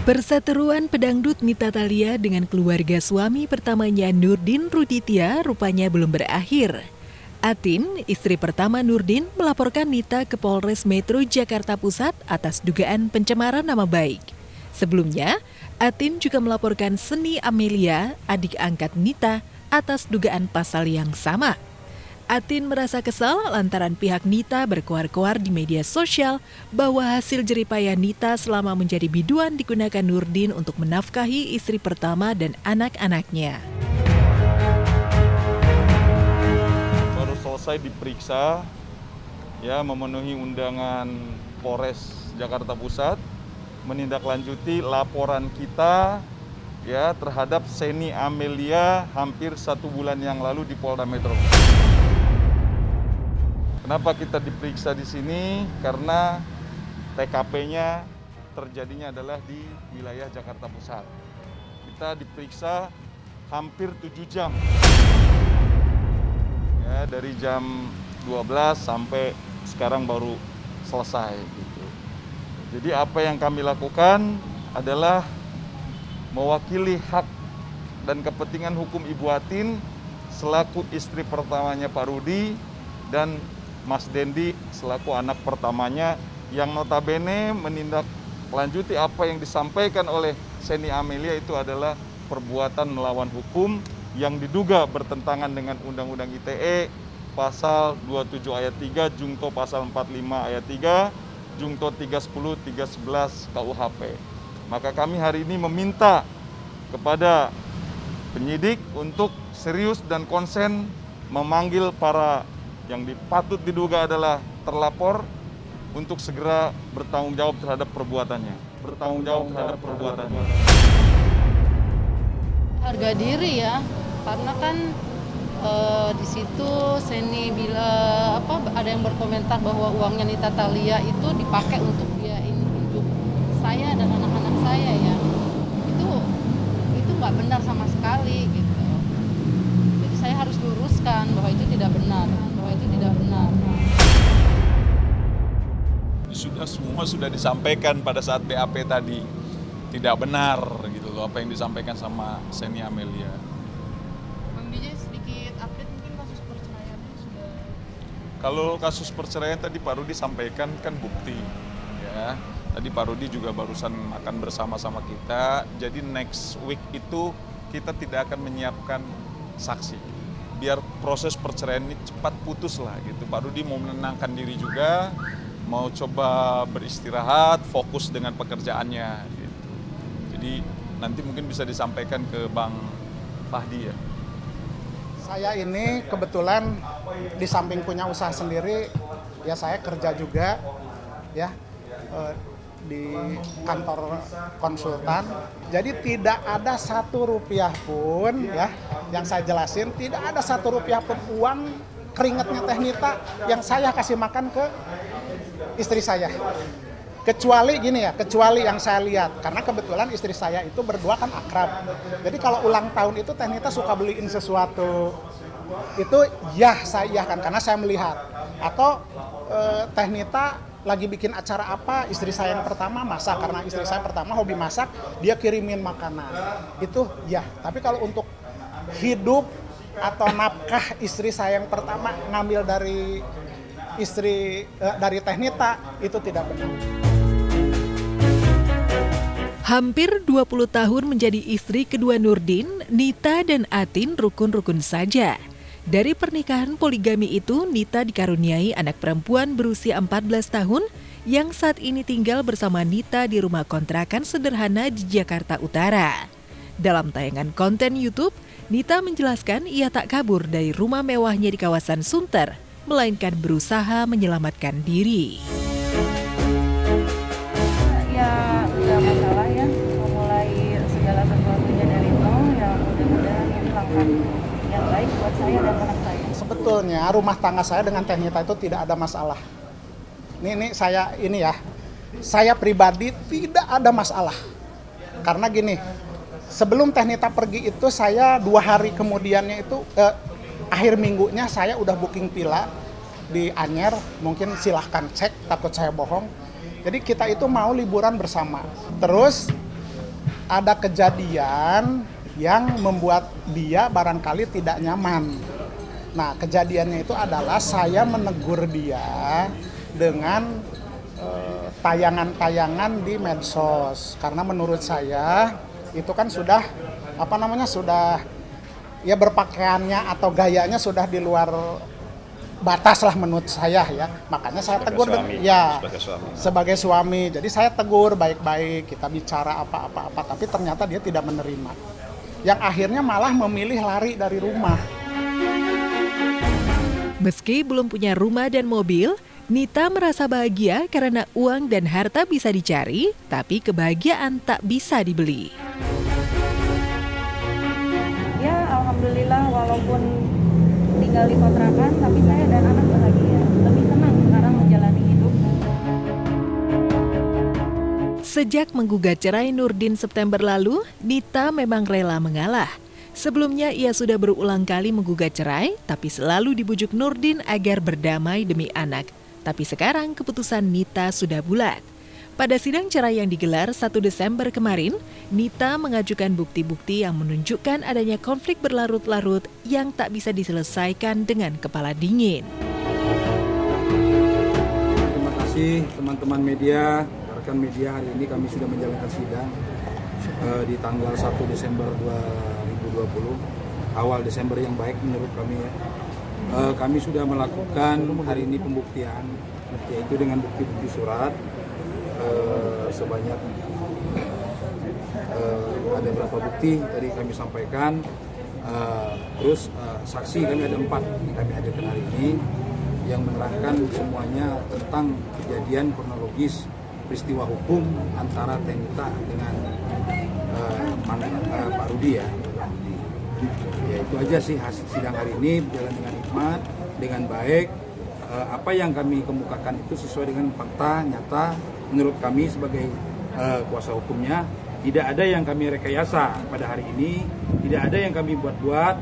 Perseteruan pedangdut Nita Thalia dengan keluarga suami pertamanya Nurdin Ruditya rupanya belum berakhir. Atin, istri pertama Nurdin, melaporkan Nita ke Polres Metro Jakarta Pusat atas dugaan pencemaran nama baik. Sebelumnya, Atin juga melaporkan Seni Amelia, adik angkat Nita, atas dugaan pasal yang sama. Atin merasa kesal lantaran pihak Nita berkoar-koar di media sosial bahwa hasil jeripaya Nita selama menjadi biduan digunakan Nurdin untuk menafkahi istri pertama dan anak-anaknya. Baru selesai diperiksa, ya memenuhi undangan Polres Jakarta Pusat, menindaklanjuti laporan kita ya terhadap Seni Amelia hampir 1 bulan yang lalu di Polda Metro. Kenapa kita diperiksa di sini? Karena TKP-nya terjadinya adalah di wilayah Jakarta Pusat. Kita diperiksa hampir 7 jam. Ya, dari jam 12 sampai sekarang baru selesai gitu. Jadi apa yang kami lakukan adalah mewakili hak dan kepentingan hukum Ibu Atin selaku istri pertamanya Pak Rudi dan Mas Dendi selaku anak pertamanya yang notabene menindaklanjuti apa yang disampaikan oleh Seni Amelia itu adalah perbuatan melawan hukum yang diduga bertentangan dengan Undang-Undang ITE pasal 27 ayat 3, Jungto pasal 45 ayat 3, Jungto 310, 311 KUHP. Maka kami hari ini meminta kepada penyidik untuk serius dan konsen memanggil para yang patut diduga adalah terlapor untuk segera bertanggung jawab terhadap perbuatannya. Harga diri ya, karena kan di situ Seni bila ada yang berkomentar bahwa uangnya Nita Thalia itu dipakai untuk biayain hidup saya dan anak-anak saya ya. Itu nggak benar sama sekali gitu. Jadi saya harus luruskan bahwa itu tidak benar. Semua sudah disampaikan pada saat BAP tadi. Tidak benar gitu loh apa yang disampaikan sama Seni Amelia. Bang DJ sedikit update mungkin kasus perceraiannya sudah. Kalau kasus perceraian tadi Pak Rudi sampaikan kan bukti ya. Tadi Pak Rudi juga barusan akan bersama-sama kita. Jadi next week itu kita tidak akan menyiapkan saksi. Biar proses perceraian ini cepat putus lah gitu. Pak Rudi mau menenangkan diri juga, mau coba beristirahat, fokus dengan pekerjaannya gitu. Jadi nanti mungkin bisa disampaikan ke Bang Fahdi ya. Saya ini kebetulan di samping punya usaha sendiri, ya saya kerja juga ya di kantor konsultan. Jadi tidak ada 1 rupiah pun ya yang saya jelasin, tidak ada 1 rupiah pun uang keringatnya Teh Nita yang saya kasih makan ke istri saya. Kecuali gini ya, kecuali yang saya lihat, karena kebetulan istri saya itu berdua kan akrab. Jadi kalau ulang tahun itu Teh Nita suka beliin sesuatu, itu ya saya kan, karena saya melihat. Atau Teh Nita lagi bikin acara apa, istri saya yang pertama masak, karena istri saya pertama hobi masak, dia kirimin makanan. Itu ya, tapi kalau untuk hidup atau nafkah istri saya yang pertama ngambil dari dari Teh Nita, itu tidak benar. Hampir 20 tahun menjadi istri kedua Nurdin, Nita dan Atin rukun-rukun saja. Dari pernikahan poligami itu, Nita dikaruniai anak perempuan berusia 14 tahun yang saat ini tinggal bersama Nita di rumah kontrakan sederhana di Jakarta Utara. Dalam tayangan konten YouTube, Nita menjelaskan ia tak kabur dari rumah mewahnya di kawasan Sunter, melainkan berusaha menyelamatkan diri. Ya, nggak masalah ya, memulai segala sesuatunya dari nol, ya mudah-mudahan ini langkah yang baik buat saya dan anak saya. Sebetulnya rumah tangga saya dengan Teh Nita itu tidak ada masalah. Saya pribadi tidak ada masalah. Karena gini, sebelum Teh Nita pergi itu saya 2 hari kemudiannya itu akhir minggunya saya udah booking villa di Anyer, mungkin silahkan cek, takut saya bohong. Jadi kita itu mau liburan bersama. Terus ada kejadian yang membuat dia barangkali tidak nyaman. Nah, kejadiannya itu adalah saya menegur dia dengan tayangan-tayangan di medsos. Karena menurut saya itu kan sudah sudah ya berpakaiannya atau gayanya sudah di luar batas lah menurut saya ya. Makanya saya tegur sebagai suami. Jadi saya tegur baik-baik, kita bicara apa-apa, tapi ternyata dia tidak menerima. Yang akhirnya malah memilih lari dari rumah. Meski belum punya rumah dan mobil, Nita merasa bahagia karena uang dan harta bisa dicari, tapi kebahagiaan tak bisa dibeli. Ya, alhamdulillah walaupun tinggal di kontrakan, tapi saya dan anak bahagia. Lebih tenang sekarang menjalani hidup. Sejak menggugat cerai Nurdin September lalu, Nita memang rela mengalah. Sebelumnya ia sudah berulang kali menggugat cerai, tapi selalu dibujuk Nurdin agar berdamai demi anak. Tapi sekarang keputusan Nita sudah bulat. Pada sidang cerai yang digelar 1 Desember kemarin, Nita mengajukan bukti-bukti yang menunjukkan adanya konflik berlarut-larut yang tak bisa diselesaikan dengan kepala dingin. Terima kasih teman-teman media, rekan media, hari ini kami sudah menjalankan sidang di tanggal 1 Desember 2020, awal Desember yang baik menurut kami ya. Kami sudah melakukan hari ini pembuktian, yaitu dengan bukti-bukti surat sebanyak ada berapa bukti tadi kami sampaikan, terus saksi kami ada 4 kami hadirkan hari ini yang menerangkan semuanya tentang kejadian kronologis peristiwa hukum antara Tenita dengan Pak Rudi ya. Ya itu aja sih hasil sidang hari ini berjalan dengan hikmat, dengan baik. Apa yang kami kemukakan itu sesuai dengan fakta nyata menurut kami sebagai kuasa hukumnya. Tidak ada yang kami rekayasa pada hari ini, tidak ada yang kami buat-buat,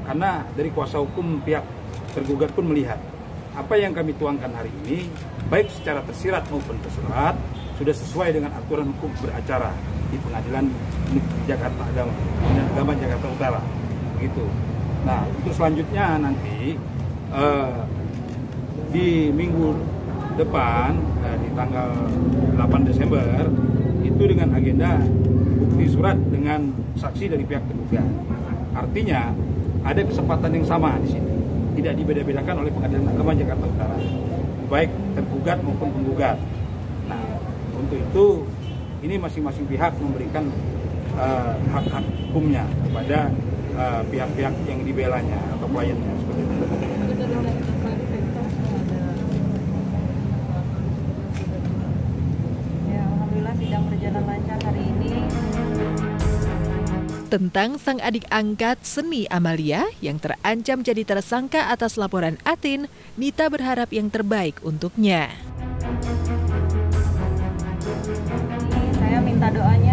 karena dari kuasa hukum pihak tergugat pun melihat apa yang kami tuangkan hari ini baik secara tersirat maupun tersurat sudah sesuai dengan aturan hukum beracara di Pengadilan Jakarta Agama Jakarta Utara. Begitu. Nah, untuk selanjutnya nanti di minggu depan di tanggal 8 Desember itu dengan agenda bukti surat dengan saksi dari pihak tergugat. Artinya ada kesempatan yang sama di sini, tidak dibeda-bedakan oleh Pengadilan Agama Jakarta Utara, baik tergugat maupun penggugat. Nah, untuk itu ini masing-masing pihak memberikan hak-hak hukumnya kepada pihak-pihak yang dibelanya atau kliennya seperti itu. Ya, alhamdulillah sidang berjalan lancar hari ini. Tentang sang adik angkat Seni Amalia yang terancam jadi tersangka atas laporan Atin, Nita berharap yang terbaik untuknya. Saya minta doanya